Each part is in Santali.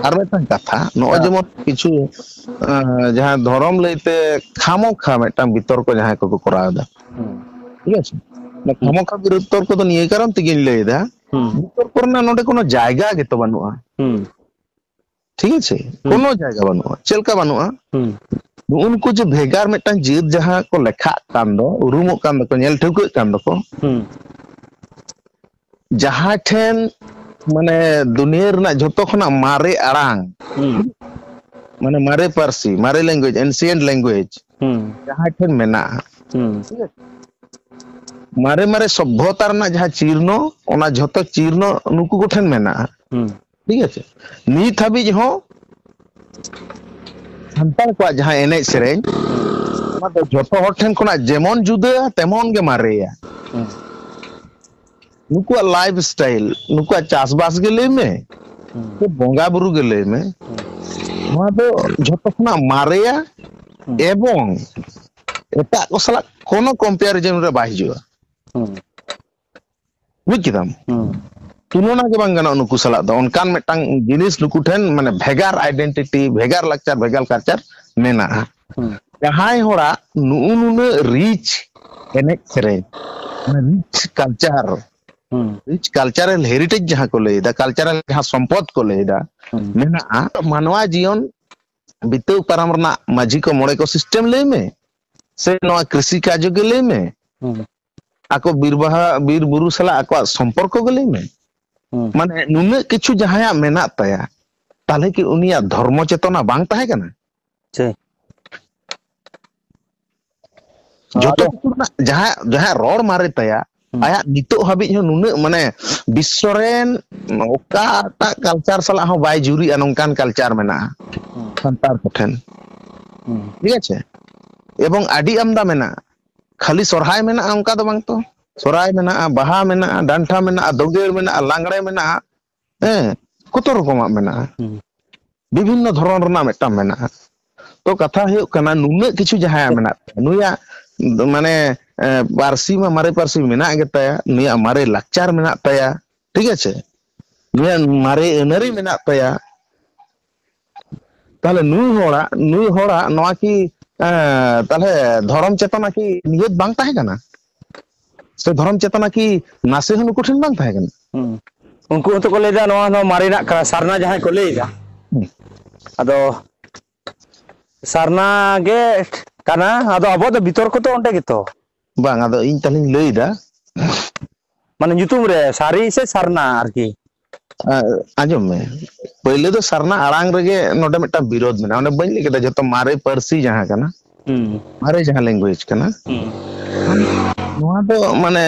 Ar metang katha no jemon kichu jahan dhorom leite khamokha metang bitor ko jahan ko koraw da ঠিক আছে না খামোখা বিতর্ক তো নিয়ে কারণ থেকে লইদা বিতর্ক না নডে কোনো জায়গা গেতো বানুয়া ঠিক আছে কোনো জায়গা বানুয়া চেলকা বানুয়া उनको जो भेगार मेटन जीत जहां को लेखा कान दो उरुमो कान दो नेल ठुको कान दो को जहां ठेन माने दुनिया रना जतो खना मारे आरांग माने मारे पारसी मारे लैंग्वेज एंशिएंट लैंग्वेज जहां ठेन मेना मारे मारे सभ्यता रना जहां चीर्नो ओना जतो चीर्नो नुकु को ठेन मेना ठीक है नीत हाबी हो संतान को जहां एने सेरें जो हर ठेन को जेमन जुदा तेमन के मारेया नुकु लाइफ स्टाइल नुकु चासबास के ले में तो बोंगा बुरु के ले में वहां तो जो मारेया एवं एटा को सला कोनो कंपैरिजन रे बाहिजुआ बुझ किदाम तुलना के बांग गाना नुकु सला दो उनकान मेटांग जिनिस नुकु ठेन माने भेगार आइडेंटिटी भेगार लक्चर भेगार कल्चर मेना जहां होड़ा नुनु रिच एने सेरे रिच कल्चरल हेरिटेज जहां को लेदा कल्चरल जहां संपद को लेदा मेना मानवा जीवन बितौ पारमरना माझी को मोड़े को सिस्टम ले में से नवा कृषि कार्य के ले में आको बीर बुरु सला आको संपर्क को ले में माने नुने किछु जहाया मेना ताया ताले कि उनिया धर्म चेतना बांग ताहे कना जोतो जहां रोड मारे ताया आया नितो हाबि नुने माने विश्वरेन ओकाटा कल्चर सला हो बाय जुरी अनंकान कल्चर मेना संतार कोठेन ठीक है एवं आदि आमदा मेना खाली सोरहाय मेना अंका दो बांग तो सोराय मेना बाहा मेना डांठा मेना दोगेर मेना लांगड़े मेना कत रकम मेना विभिन्न धरण रना मेटा मेना तो कथा है कना नुने किछु जहां मेना नुया माने पारसी में मारे पारसी मेना गेताया नुया मारे लक्चार मेना ताया ठीक है नुया मारे एनरी मेना ताया ताले नुई होड़ा नवा की ताले धर्म चेतना की नियत बांग ताहे कना से धर्म चेतना की नासे हनु कुठिन बांग थाहे कना उनको तो को लेदा नवा मारेना करा सारना जहां को लेदा अदो सारना गे कना अदो अब तो भीतर को तो ओंटे गितो बांग अदो इन तलिन लेदा माने युतुम रे सारी से सारना आरकी आजम में पहले तो सारना आड़ांग रगे नोडे मेटा विरोध मेना ओने बन लेके जतो मारे परसी जहां कना मारे जहां लैंग्वेज कना तो माने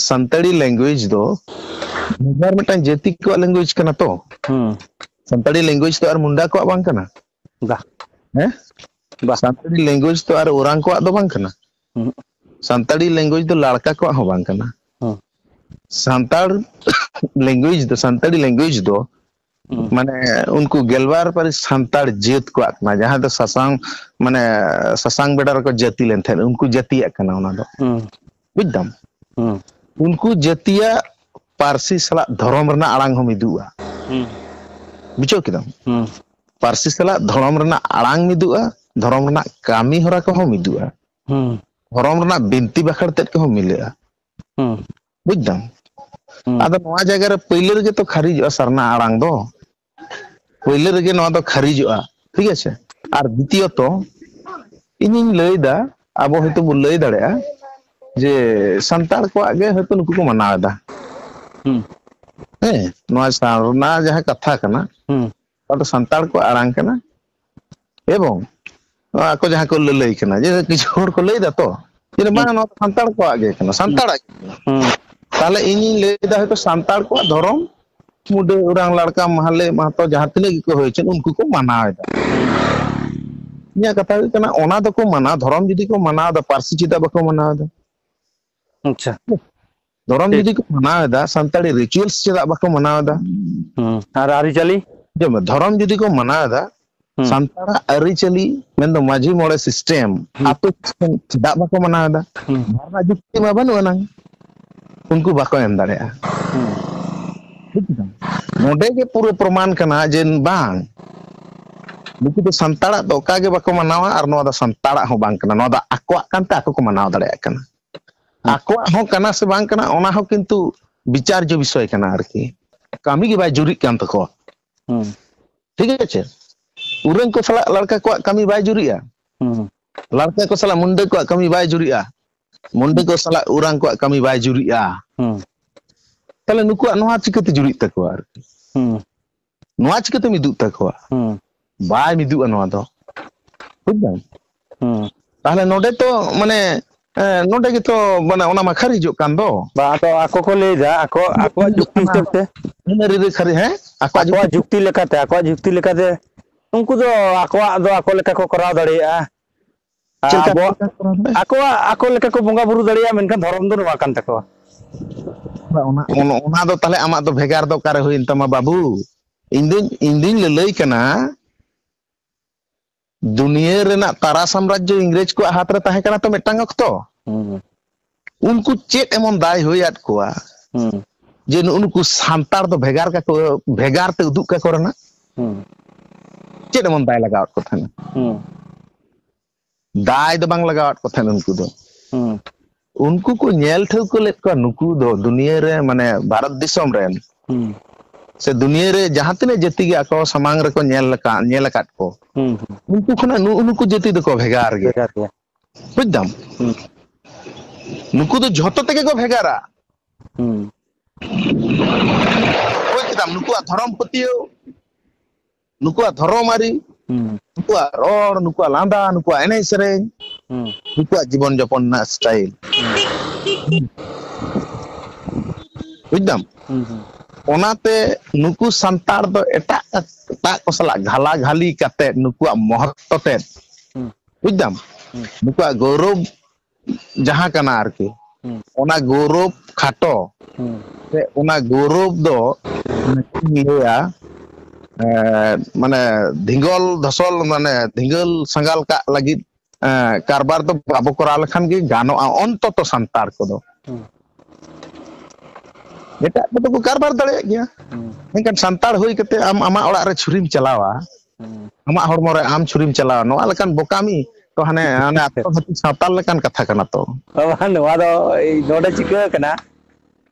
संताड़ी लैंग्वेज दो निजार मेटा जेती को लैंग्वेज कना तो संताड़ी लैंग्वेज तो आर मुंडा को बांग कना बा संताड़ी लैंग्वेज तो आर ओरांग को दो बांग कना संताड़ी लैंग्वेज तो लड़का को हो बांग कना संताड़ संताड़ी लैंग्वेज दो माने उनको गेलवार पर संताड़ जेत को आकना जहां तो ससांग माने ससांग बेडर को जाति लेन थे उनको जातिया कना ओना दो बुझदम उनको जातिया पारसी सला धर्म रना आड़ांग हम मिदुआ बुझो किदम पारसी सला धर्म रना आड़ांग मिदुआ धर्म रना कामी होरा को हम मिदुआ धर्म रना बिनती बखड़ तेट को हम मिलेआ बुझदम आदो नवा जगह रे पहिले रे तो खारिजो सरना आड़ांग दो पहिले रे नवा तो खारिजो ठीक है और द्वितीय तो इनिन लैदा अब हयतो बु लೈ दाड़ेया जे संतार को आगे हयतो नुकु को मनावदा नवा सरना जहां कथा कना तो संतार को आड़ांग कना एवं आको जहां को लೈ कना जे किछु होड़ को लैदा तो जे मा नवा संतार को आगे कना संतार ताले इनी लेदा है तो संतार को धर्म मुडे उरांग लड़का महले महतो जहां तिने को होयछन उनको को मनावेदा इया कथा कना ओना तो को मना धर्म जदी को मनादा पारसी चिदा बको मनादा अच्छा धर्म जदी को मनादा संताड़ी रिचुअल्स चिदा बको मनादा और आरी चली जो धर्म जदी को मनादा संताड़ा आरी चली मेन दो माझी मोड़े सिस्टम आतो चिदा बको मनादा धारणा जुक्ति मा बनुआ नंग उनको बाको एम दाड़ेया नोडे के पूरा प्रमाण करना जे बांग नुकु तो संताड़ा तो का के बाको मनावा और नोदा संताड़ा हो बांग करना नोदा आकोआ कांते आको को मनाव दाड़े करना आकोआ हो करना से बांग करना ओना हो किंतु विचार जो विषय करना आरकी कामी के बाय जुरी कांत को ठीक है चे उरंग को सला लड़का को कमी बाय जुरिया लड़का को सला मुंडे को कमी बाय जुरिया मुंडे को सला उरंग को कमी बाय जुरिया तले नुकु नोआ चिकते जुरी तको आरकी नोआ चिकते मिदु तको बाय मिदु नोआ दो बुझाम ताहले नोडे तो माने नोडे के तो माने ओना मा खरी जो कान दो बा तो आको को ले जा आको जुक्ति हिसाबते रे रे खरी है आको जुक्ति लेकाते उनको दो आको लेका को कराव दाड़िया आको लेका को बंगा बुरु दाड़िया मेनखान धर्म दो नोआ कान तको ओना दो ताले आमा दो भेगार दो कारे होइन तमा बाबू इंदिन लई कना दुनिया रेना तारा साम्राज्य इंग्रेज को हाथ रे ताहे कना तो मेटांग अक्तो उनको चेक एमन दाय होयात कोआ जे उनको सांतार दो भेगार का को भेगार ते उदुक का करना चेक एमन दाय लगावत को थाना दाय दो बांग लगावत को थाना उनको दो उनको को नेल ठेव को लेत को नुकु दो दुनिया रे माने भारत दिसम रेन से दुनिया रे जहां तने जति गे आको समांग रे को नेल काट को उनको खना उनको जति दो को भेगार गे बुझदम नुकु दो झोतो तके को भेगारा ओय किदाम नुकु धर्म पतियो नुकु धर्मारी नुकु रोड नुकु लांदा नुकु एने सेरेन नुकु जीवन यापन ना स्टाइल बुझदम ओनाते नुकु संतार दो एटा को सला घाला घाली काते नुकु महत्व ते बुझदम नुकु गौरव जहां कना आरकी ओना गौरव खाटो से ओना गौरव दो लेया माने धिंगल धसल माने धिंगल संगाल का लगी कारबार तो बाबू करा लखन के गानो अंत तो संतार को दो बेटा तो को कारबार दड़े गया लेकिन संतार होई कते आम आमा ओड़ा रे छुरीम चलावा आमा हरमो रे आम छुरीम चलावा नोआ लकन बोकामी तो हने हने आत्महत्या सावताल लकन कथा कना तो नोआ दो नोडे चिका कना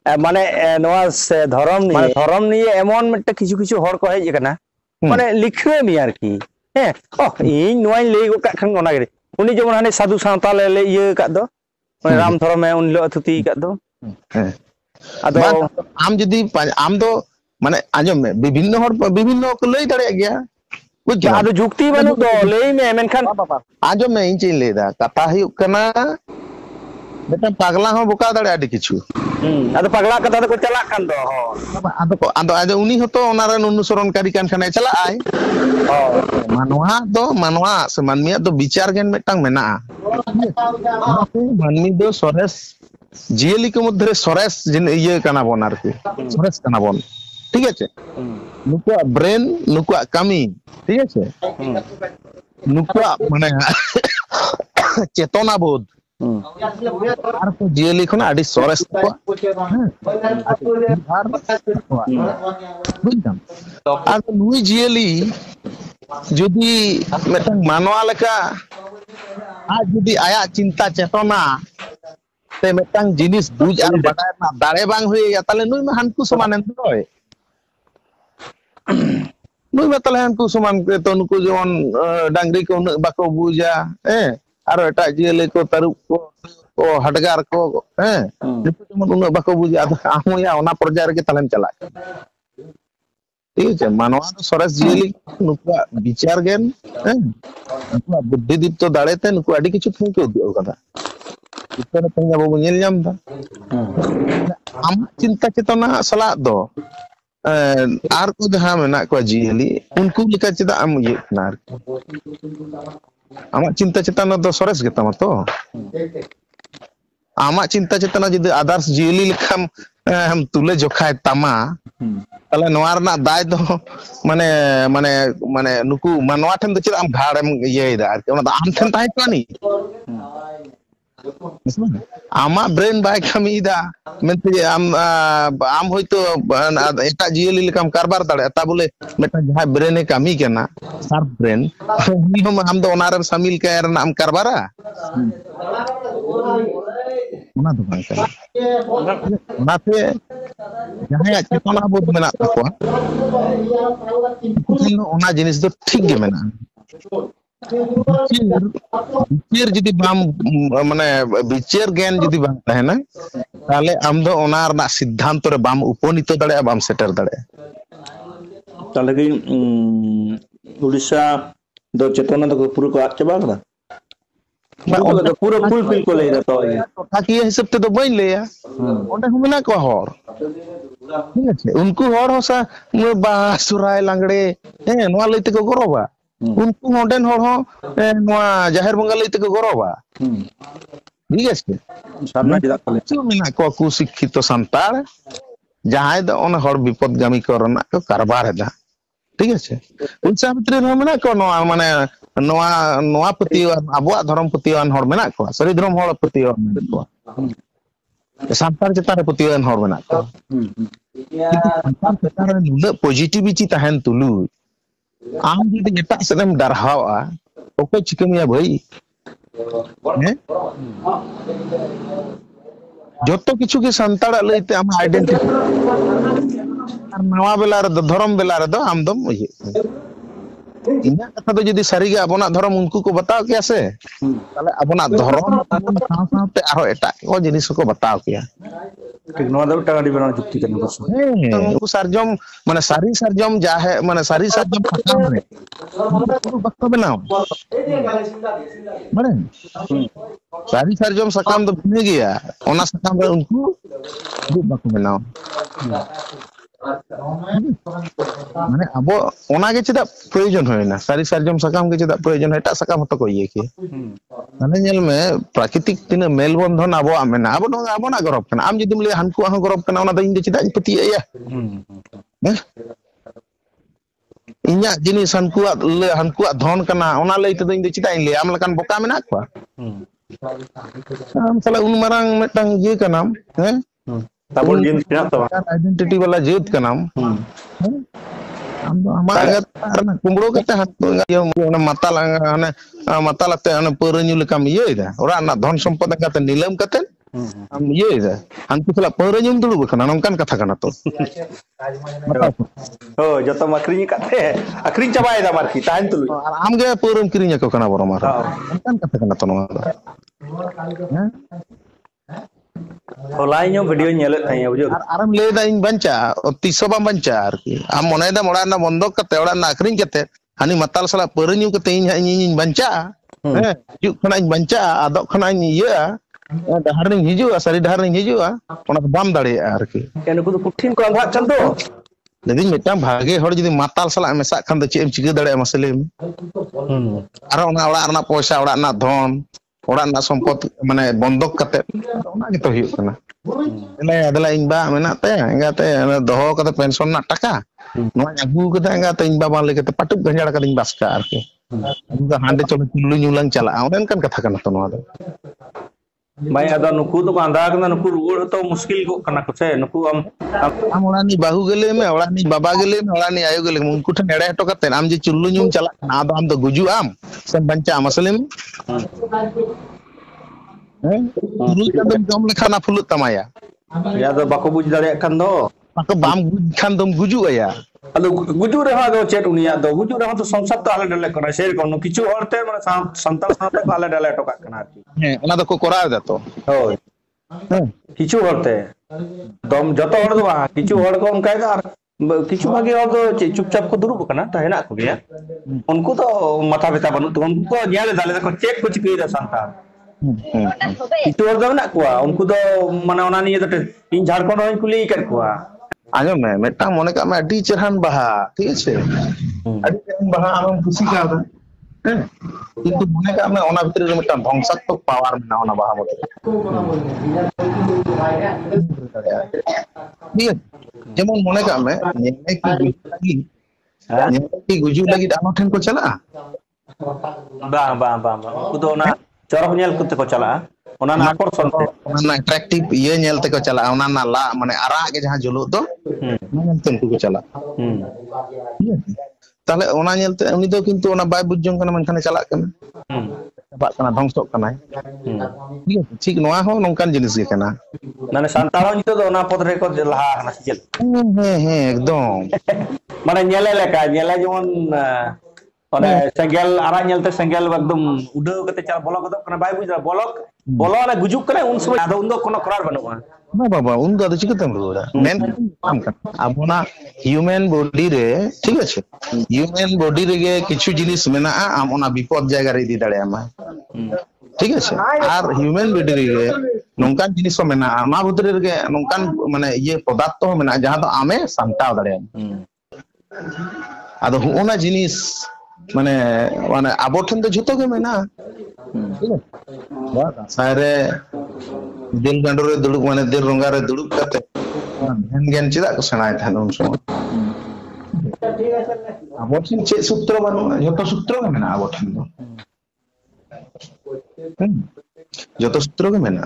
माने नोआ से धर्म निये एमन मिटे किछु हर को हेज कना माने लिखवे मी आरकी हे इन नोआ लई गो का खन ओना गे उनी जेमन हने साधु सावताल ले इये का दो माने राम धर्म में उन लो अथुती का दो आदो आम जदी आम दो माने आजम में विभिन्न को लई दड़े गया कुछ आदो जुक्ति बनु दो लई में मेनखान आजम में इन चीन लेदा कथा हुई कना बेटा पागला हो बोका दड़े आडी किछु आदो पागला कथा तो चला कान दो आदो उनी हतो ओना रे अनुसरणकारी कान खाने चला आय मानवा से मानमिया तो विचार गेन मेटांग मेना मानमी दो सरेस जियली के मध्य सरेस जिन ये कना बोन आरकी सरेस कना बोन ठीक है नुकुआ ब्रेन नुकुआ कमी ठीक है नुकुआ माने चेतना बोध आर को जियली खन आडी सरेस को बुझदम आर नुई जियली जदी मेटन मानवा लेका आ जदी आया चिंता चेतना ते मेटन जिनिस बुझ आर बाडाय ना दाड़े बांग हुई या ताले नुई में हानकु समान एंतोय नुई में ताले हानकु समान तो नुकु जेमन डांगरी को बाको बुझा आरो एटा जियले को तारु को हडगार को नुकु जेमन उन बाको बुझा आमुया ओना पर्याय रे तालेम चला ठीक है मानवा तो सरस जियली नुकु विचार गेन नुकु बुद्धि दीप्त दाड़ेते नुकु आडी किछु थुं के उद्योग कदा इतने पंगा बाबू नेल जाम दा आम चिंता चेतना सला दो आर को जहां मेना को जियली उनको लिखा चेदा आम ये नार आमा चिंता चेतना दो सरस गे तमा तो आमा चिंता चेतना जदि आदर्श जियली लिखम हम तुले जोखाय तमा तले नोवार ना दाय दो माने माने माने नुकु मानवा ठन दो चेदा आम घाड़म ये दा आम ठन ताय कानी Amak brain baik kami ida. Mesti am hoito eta jieli lekam karbar dare ta bole meta jaha brain kami kena sharp brain ni hom am do onar samil ke erna am karbara ona do bang kena onate jahaya cetona bod menak takwa ona jinis do ठीक ge menak बिचेर जुदी बाम माने बिचेर ज्ञान जुदी बाम तहना ताले आम दो ओना रना सिद्धांत रे बाम उपनीत दाड़े बाम सेटर दाड़े ताले कि उड़ीसा दो चेतना दो पूरा को आच चबा कदा पूरा फुल फिल को ले तो ताकि हिसाब ते तो बइन लेया ओंडे हुमना को हर ठीक है उनको हर होसा बा सुराय लांगड़े हे नोआ लइते को गरोबा उनको होंडेन हर हो नोआ जाहिर बंगा लइते को गरोबा ठीक है सामना चदा को चो मिना को कुशिक्षित संतार जहां द ओन हर विपदगामी करना को कारबार है ठीक है उन सामित्र रो मेना को नोआ माने नोआ नोआ पति अबुआ धर्म पतिवान हर मेना को सरी धर्म हर पतिवान मेना को संतार चतार पतिवान हर मेना को संतार चतार नुना पॉजिटिविटी तहन तुलु आम जुदी एटा सेम डरहावा ओके चिकमिया भाई हैं जतो किछु के संताड़ लइते आम आइडेंटिटी और नवा बेला रे धर्म बेला रे आम दम इना कथा तो जदी सारी गे अपना धर्म उनको को बताओ क्या से ताले अपना धर्म साथ साथ आरो एटा को जिनिस को बताओ क्या ठीक नवा दो टाका दिबना जुक्ति करने बस वो सरजम माने सारी सरजम जा है माने सारी सरजम खत्म रे तो बक्का बनाओ माने सारी सरजम सकाम तो बने गया ओना सकाम रे उनको वो बक्का बनाओ माने अब ओना के चदा प्रयोजन होइना सारी सरजम सकाम के चदा प्रयोजन एटा सकाम तो को ये के माने नेल में प्राकृतिक तीन मेल बंधन अब आमेना अब नो अब ना गरब कना आम जदिम ले हनकु आह गरब कना ओना द इन चदा पति या इन्या जिनिस हनकुआ धन कना ओना लई त इन चदा इन ले आम लकान बोका मेना को आम साला उन मारंग मेटंग ये कनाम हैं ताबल जिन क्या तो आइडेंटिटी वाला जेत कनाम हम तो हमारा अगर कुंबड़ो के हाथ ये ओना माता लगते अने परन्यु लेकाम ये इदा ओरा ना धन संपद काते नीलम काते हम ये इदा हमको सला परन्यु दुलु बखना नंकान कथा कना तो ओ जतो मकरिनी काते अकरिन चबाय दा मारकी तान तुलु आम गे परम किरिnya को कना बरो मारा नंकान कथा कना तो नोआ होलाइनो वीडियो नेले थाया बुझो आराम ले दा इन बंचा तीसो बम बंचा आरकी आम मोने दा मोड़ा ना बंदोक कते ओड़ा ना अकरिन कते हानि मताल सला परन्यु कते इन बंचा हे जु खना इन बंचा आदो खना इन ये डहार नि हिजुआ सारी डहार नि हिजुआ ओना बाम दाड़े आरकी एनु को कुठिन को आंधा चंदो लेकिन मिटाम भागे हर जदी माताल सला मेसा खान द चेम चिके दाड़े मसले आरो ओना ओड़ा रना पैसा ओड़ा ना धन ओड़ा ना संपत्ति माने बंदक कते ओना के तो हियो कना एले अदला इन बा मेनाते एंगाते दोहो कते पेंशन ना टाका नोआ अगु कते एंगाते इन बा बाले कते पटुक गंजाड़ कदिन बासका आरके उनका हांडे चलो चुल्लु न्यूलां चला ओनेन कान कथा कना तो नोआ दो भाई अदा नुकु तो आंधा कना नुकु रुड़ तो मुश्किल को कना को से नुकु am ओड़ा नि बाहु गेले में ओड़ा नि बाबा गेले में ओड़ा नि आयो गेले उनको ठन एड़े हटो कते आम जे चुल्लु न्यूम चला ना दो आम दो गुजु आम से बंचा मसले में हैं रुई कदम जम लेखा ना फुलुत तमाया या तो बाको बुझ दाड़े खान दो बाको बाम खान दम गुजु आया अदो गुजु रे हा दो चेट उनिया दो गुजु रे हा तो संसद तो आले डले कना शेर कोन किछु औरते माने संताल साथे को आले डले टका कना हैं ओना दो को कोराव दा तो होय हैं किछु औरते दम जतो हड़ दो किछु हड़ को उनका दा किछु भागे और तो चुपचाप को दुरुब कना त हेना को गया उनको तो माथा बेता बनु तो उनको को न्याले दाले को चेक कुछ की दा संताल किछु और दो ना को उनको तो माने ओना नि तो इन झारखंड होई कुली कर को आजो में मेटा मने का में अडी चरहान बहा ठीक है अडी चरहान बहा आम खुशी का दा हैं किंतु मने का में ओना भीतर मेटा ध्वंसात्मक पावर में ना ओना बहा मते ठीक है जेमन मने का में नेने की गुजु लगी आनो ठन को चला बा उनको तो ना चरक नेल कुते को चला Ona akorson te. Ona attractive iya nyel te ko chala ona na la mane arak ge jahan juluk to ona nyel te unku ko chala tahle ona nyel te uni do kintu ona bai bujjong kana mankhane chalak kana tabak kana dhangsok kana ठीक noa ho nongkan jinis ge kana mane santal ho nito do ona pod re ko laha kana sijel ekdom mane nyele leka nyele jemon One senggel arah nyel te senggel ekdom udah kate cara bolok kata kena bai bujra bolok bolo ana gujuk kana un samay ado undo kono korar banuga বাবা উন দাদা চিকতাম রোড়া মেন আপনা হিউম্যান বডি রে ঠিক আছে হিউম্যান বডি রে কিছু জিনিস মেনা আম ওনা বিপদ জায়গা রে দি দাড়ে আমা ঠিক আছে আর হিউম্যান বডি রে নংকান জিনিস মেনা আমা ভিতরে রে নংকান মানে ইয়ে পদার্থ মেনা যাহা তো আমে সামটাও দাড়ে আদো ওনা জিনিস মানে মানে আবো ঠেন তো ঝুতো গে মেনা ঠিক আছে সারে দিল গান্ডরে দুড়ুক মানে দিল রঙ্গারে দুড়ুক কাতে ধ্যান জ্ঞান চিদা কো সেনায় থান উন সময় আবো ঠেন চে সূত্র বানু যত সূত্র গে মেনা আবো ঠেন দো যত সূত্র গে মেনা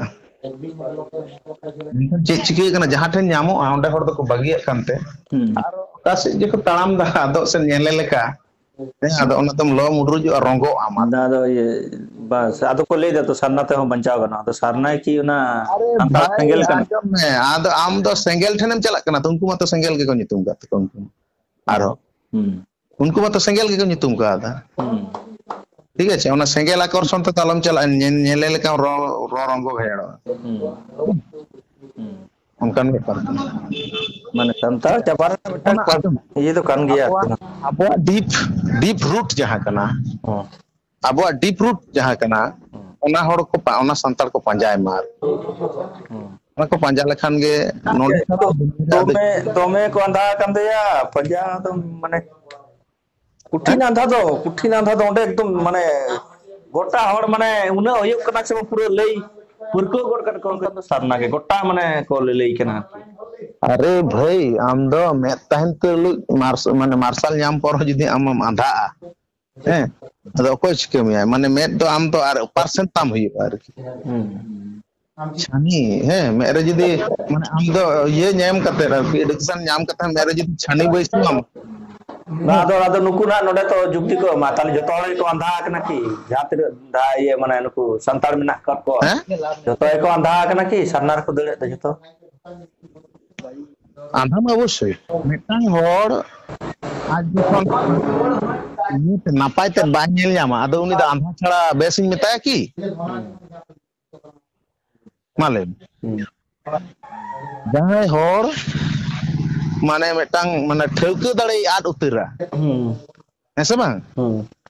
চে চিকে kana jaha ঠেন ᱧᱟᱢᱚᱜ onde hor do ko bagiyak kante ar oka se je ko talam da ado se nyele leka ado ona tom lo mudruju rongo amada ado ye bas ado ko lay da to sarna te ho banchaw gana ado sarna ki una anta sengel kan ado am do sengel thenem chalak kana tunku ma to sengel ge ko nyutum ka to unku aro unku ma to sengel ge ko nyutum ka ada ঠিক আছে ওনা সেঙ্গেল আকর্ষণ তো তালম চালা নেলে লেকা রঙ্গ ঘেড়ো অনকান ব্যাপার মানে সান্তাল চাপার ये तो kan gaya abo deep root jaha kana abo deep root jaha kana ona hor ko ona santal ko panjay mar ona ko panja lekhan ge node tome ko anda kan deya panja to mane कुठिन आंधा दो ओंडे एकदम माने गोटा हर माने उना होय कना से पूरा लई पुरको गोट कट कोन तो सरना के गोटा माने को लई कना अरे भाई आम दो मे तहन तो माने मार्शल नाम पर जदी आम आंधा हैं अदो कोई चिकमिया माने मे तो आम तो आर परसेंट ताम होय आर छानी है मेरे जदी माने आम दो ये नाम करते एडुकेशन नाम करते मेरे जदी छानी बैसु आम ना तो नुकु ना नोडे तो जुक्ति को माताल जतो हले को अंधा कना की जातिर दा ये माने नुकु संताल मेना कर को जतो को अंधा कना की सरनार को दले त जतो आंधा में अवश्य मिटांग होड़ आज जखन ये ते नापाय ते बा नेल जामा आदो उनी दा आंधा छड़ा बेसिन मेताया की माले जहां होड़ माने मिटांग माने ठेउके दाड़े आद उतरा ऐसे बांग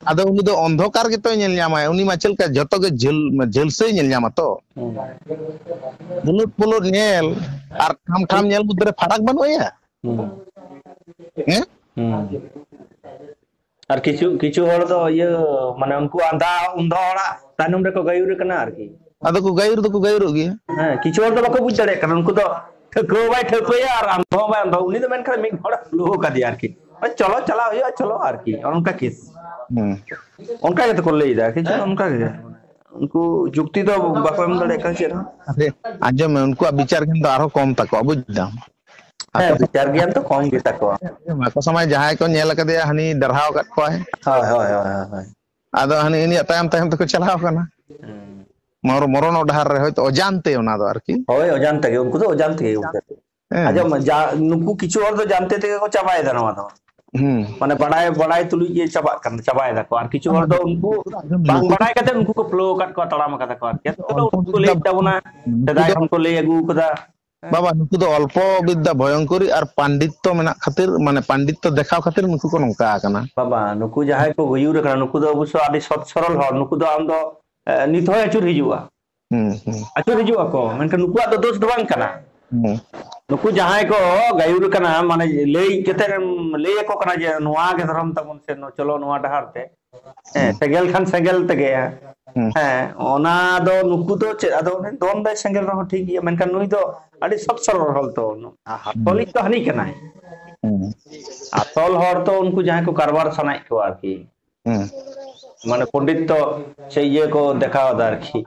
आदो उनी दो अंधकार के तो नेल ᱧᱟᱢᱟ उनी मा चलका जतो के झेल से नेल ᱧᱟᱢᱟ तो बुलुट बुलुट नेल आर ठाम ठाम नेल बुदरे फरक बनोया हैं आर किछु हर दो ये माने उनको आंधा उंधो हड़ा तानुम रे को गयुर कना आर की आदो को गयुर गे हां किछु हर दो बको बुझ दड़े कना उनको तो ठको भाई ठकोया और अंधो भाई अंधो उनी तो मेन खा मिक हड़ा लो का दिया आर की चलो चला होया चलो आर की और उनका केस उनका के तो को लेदा कि उनका के उनको जुक्ति तो बाको एम दड़े का छेरा अरे आज में उनको विचार किन तो आरो कम तको बुझदाम विचार ज्ञान तो कम गे तको माको समय जहाय को नेल कदे हनी दरहाव कट को है हाय आदो हनी इनी तायम तो चलाव कना मरण डाहर रे होय तो अजानते ओना दो आरकी होय अजानते के उनको तो अजानते के आजो नुकु किछु और तो जानते थे को चबाय दा नवा तो माने बड़ाई तुलु ये चबाय दा को और किछु और तो उनको बांग बड़ाई कते उनको को फ्लो कट को तड़ाम कता को के तो उनको ले जाबना सदाय उनको ले अगु कदा बाबा नुकु तो अल्प विद्या भयंकरी और पंडित्य मेना खातिर माने पंडित्य देखाव खातिर नुकु को नंका kana बाबा नुकु जहाय को गयुर कना नुकु दो अवश्य आदि सत सरल हर नुकु दो आम दो नित होय अचुर हिजुआ को मेनका नुकुआ तो दोष दबांग कना नुकु जहाय को गयुर कना माने लेई केते लेय को कना जे नोआ के धर्म तबन से चलो नोआ डहार ते सेगेल खान सेगेल तगे ओना दो नुकु तो अदो दोन दे सेगेल रहो ठीक है मेनका नुई दो अडी सब सरल रहल तो हातोली तो हनी कना आतल हर तो उनको जहां को कारबार सनाई को आर की মানে পণ্ডিত সেই ইয়ে কো দেখাওয়া আর কি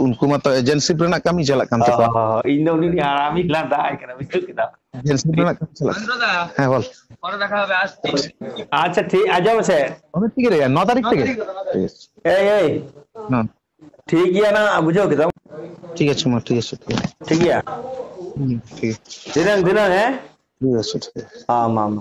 उनको मतलब एजेंसी रेना कमी चलक कान तको इन दो उनी आरामी लादा आइकना बुझु किदा एजेंसी रेना कमी चलक हां बोल পরে দেখা হবে আসছি আচ্ছা ঠিক আজব আছে अबे ठीक रे 9 तारीख থেকে এই না ঠিক ইয়া না বুঝো কিদা ঠিক আছে মা ঠিক আছে ঠিক ইয়া ঠিক দিন হ্যাঁ ঠিক আছে মামা